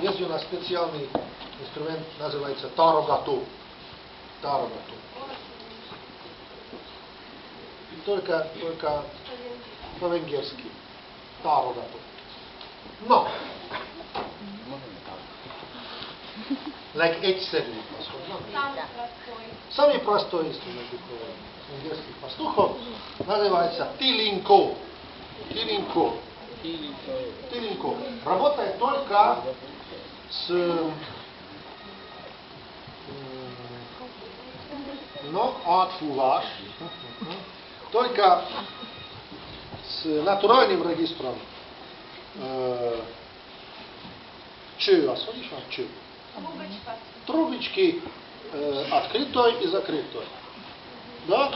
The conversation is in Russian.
Есть у нас специальный инструмент, называется тарогату. Тарогату. Только по-венгерски. Тарогату. Но. Like egyszerű пастух. Самый простой инструмент венгерских пастухов называется тилинко. Тилинко. Тилинко. Работает только с отфуваш. Только с натуральным регистром чё, слышишь, чё? Трубочки открытой и закрытой. Да?